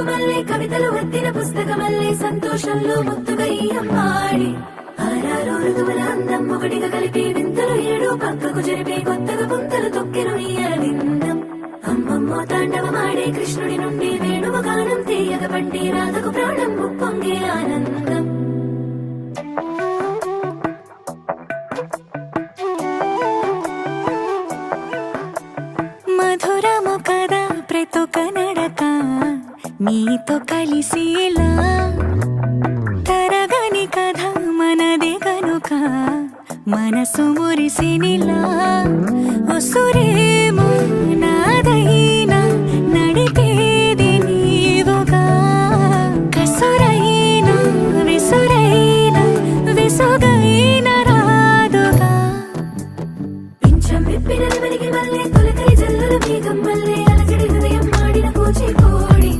మల్లే కవితలు వత్తిన పుస్తకమల్లే సంతోషంలో ముత్తుగా ఈ అమ్మాడి ఆరారు ఋతువుల అందం ఒకటిగా కలిపి వింతలు ఏడు పక్కకు జరిపే కొత్తగా పుంతలు తొక్కెను ఈ అరవిందం అమ్మమ్మో తాండవమాడే కృష్ణుడి నుండి వేణువ గానం తీయగ పండి రాధకు ప్రాణం ఉప్పొంగే ఆనందం మధురము కదా ప్రతొక నడక నీతో కలిసేలా తరగని కథ మనదే కనుక మనసు మురిసినిలా ఉసురేమో నాదైనా నడిపేది నీవుగా కసురైనా విసురైనా విసుగైన రాదుగా పింఛం విప్పిన వెలిగి మల్లే తొలకరి జల్లుల మేఘం మల్లే అలజడి హృదయం మాడిన కూచిపూడి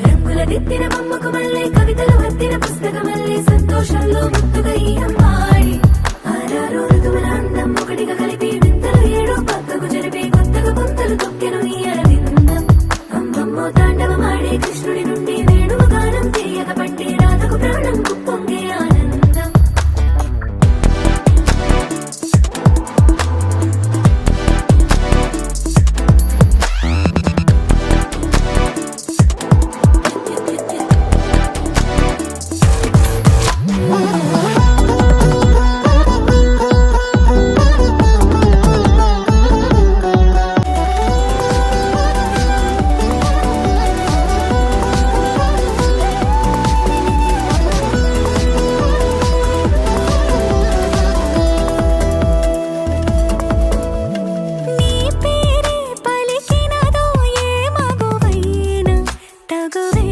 రంగుల దిద్దిన బొమ్మకు మల్లే కవితలు వత్తిన పుస్తకమల్లే సంతోషంలో ముత్తుగా ఈ అమ్మాడి ఆరారు ఋతువుల అందం ఒకటిగా కలిపి వింతలు ఏడు పక్కకు జరిపే కొత్తగా పుంతలు తొక్కెను ఈ అరవిందం అమ్మమ్మో తాండవమాడే కృష్ణుడి నుండి వేణువ గానం తీయగ పండి రాధకు ప్రాణం ఉప్పొంగే ఆనందం నీ పేరే పలికినదో ఏ మగువైనా తగువే